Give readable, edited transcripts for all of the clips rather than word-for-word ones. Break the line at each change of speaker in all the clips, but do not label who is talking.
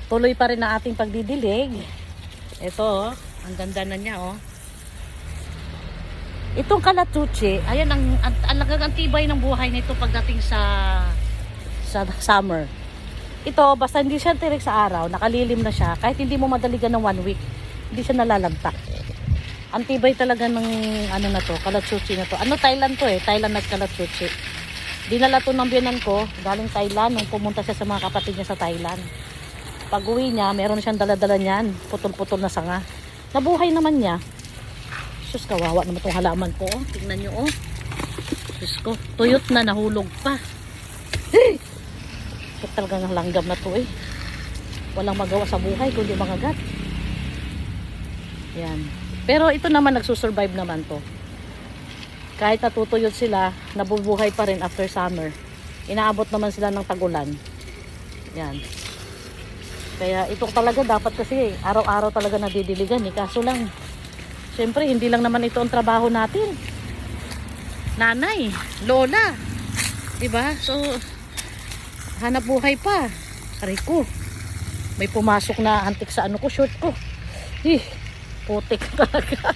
Tuloy pa rin ang ating pagdidilig. Ito, ang ganda na niya, oh. Itong kalatuche, ayan ang tibay ng buhay nito pagdating sa summer. Ito, basta hindi siya tirik sa araw, nakalilim na siya, kahit hindi mo madaligan ng 1 week, hindi siya nalalagtak. Ang tibay talaga ng ano na to, kalatuche na to. Ano, Thailand to eh, Thailand at kalatuche. Dinala to ng biyanan ko, galing Thailand, nung pumunta siya sa mga kapatid niya sa Thailand. Pag uwi niya, meron siyang dala-dala niyan, putol-putol na sanga. Nabuhay naman niya. Sus, kawawa naman itong halaman ko, oh. Tingnan nyo, oh. Sus ko, tuyot na, nahulog pa. Ito talagang langgam na to, eh. Walang magawa sa buhay, kundi mangagat. Yan. Pero ito naman, nagsusurvive naman to. Kahit natutuyot sila, nabubuhay pa rin after summer. Inaabot naman sila ng tagulan. Yan. Kaya ito talaga dapat kasi araw-araw talaga nadidiligan, eh. Kaso lang, siyempre hindi lang naman ito ang trabaho natin. Nanay, lola, diba? So, hanap buhay pa. Aray ko, may pumasok na antik sa ano ko, short ko. Putik talaga.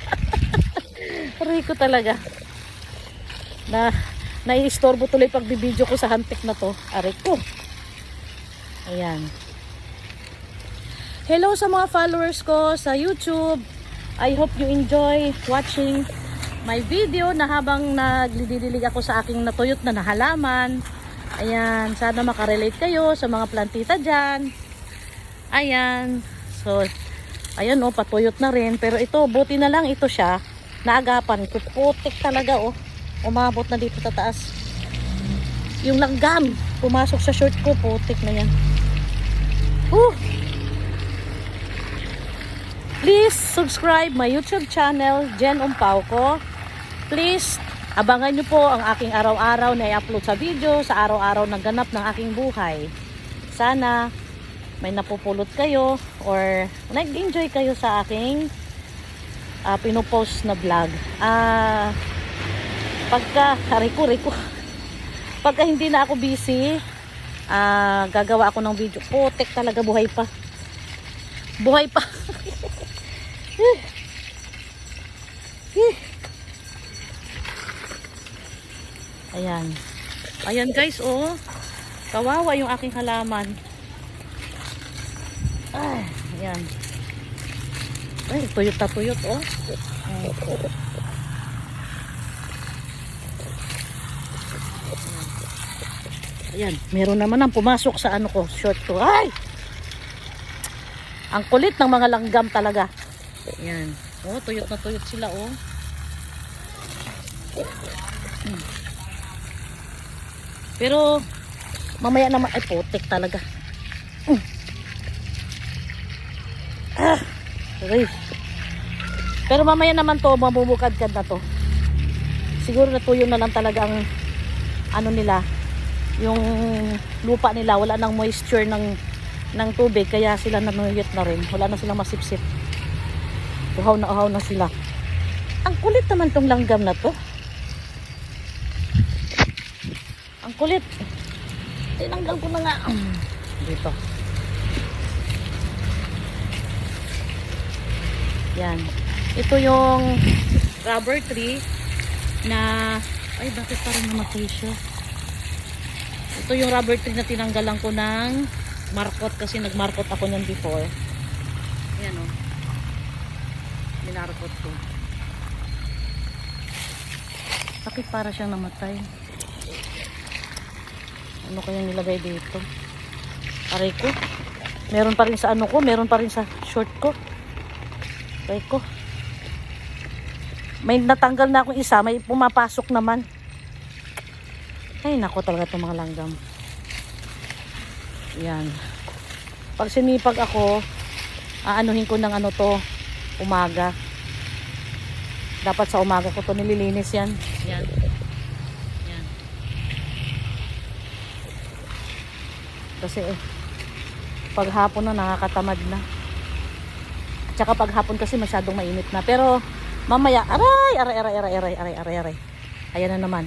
Aray ko talaga. Nai-istorbo tuloy pag bibidyo ko sa hantik na to. Aray ko. Ayan. Hello sa mga followers ko sa YouTube. I hope you enjoy watching my video na habang naglidilig ako sa aking natuyot na halaman. Ayan, sana makarelate kayo sa mga plantita dyan. Ayan. So, ayan, oh, patuyot na rin. Pero ito, buti na lang ito siya. Naagapan ko. Putik talaga, oh. Umabot na dito sa taas. Yung langgam, pumasok sa short ko. Putik na yan. Please subscribe my YouTube channel, Jen Umpauco. Please, abangan nyo po ang aking araw-araw na i-upload sa video, sa araw-araw na ganap ng aking buhay. Sana may napupulot kayo or nag-enjoy kayo sa aking pinopost na vlog. Pagka hindi na ako busy, gagawa ako ng video. Putek talaga, buhay pa. Buhay pa. Ayan. Ayan guys, oh. Kawawa yung aking halaman. Ay, ayan. Ay, tuyot na tuyot, oh. Ayan, meron naman ang pumasok sa ano ko, short ko. Ay! Ang kulit ng mga langgam talaga. Ayan. Oh, tuyot na tuyot sila, oh. Pero mamaya naman ay putik talaga. Okay. Pero mamaya naman to, mamumukadkad na to. Siguro natuyo na lang talaga ang ano nila, yung lupa nila, wala nang moisture ng tubig, kaya sila nanuyot na rin. Wala na silang masipsip. Uhaw na sila. Ang kulit naman tong langgam na to. Ang kulit. Tinanggal ko na nga. Dito. Yan. Ito yung rubber tree na, ay bakit parang namatay siya? Ito yung rubber tree na tinanggalan ko ng markot kasi nagmarkot ako niyan before. Ayan, o. Minarkot ko. Bakit para siyang namatay? Ano kayang nilagay dito? Aray ko. Meron pa rin sa ano ko, meron pa rin sa short ko. Aray ko. May natanggal na akong isa, may pumapasok naman. Ay, nako talaga itong mga langgam. Yan. Pag sinipag ako, aanuhin ko ng ano to, umaga. Dapat sa umaga ko to nililinis yan. Yan. Yan. Kasi pag hapon na nakakatamad na. At saka pag hapon kasi masyadong mainit na. Pero mamaya, aray. Ayan na naman.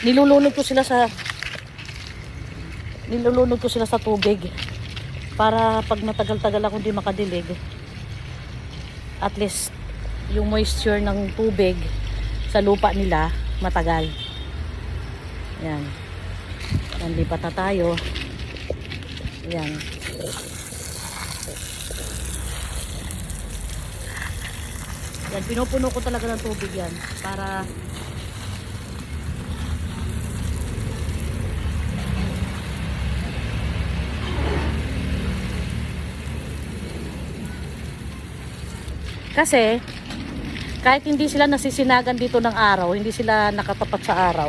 nilulunod ko sila sa tubig para pag matagal-tagal ako hindi makadilig, at least yung moisture ng tubig sa lupa nila matagal. Yan. Yan, lipat na tayo. Yan. Yan, pinupuno ko talaga ng tubig yan para kasi kahit hindi sila nasisinagan dito ng araw, hindi sila nakatapat sa araw,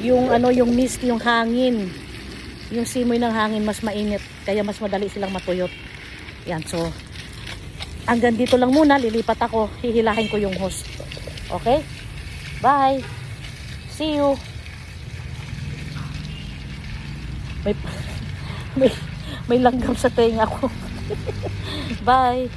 yung yung mist, yung hangin, yung simoy ng hangin mas mainit, kaya mas madali silang matuyot. Yan, so hanggang dito lang muna, lilipat ako, hihilahin ko yung hose. Okay? Bye! See you! May, may langgam sa tenga ko. Bye!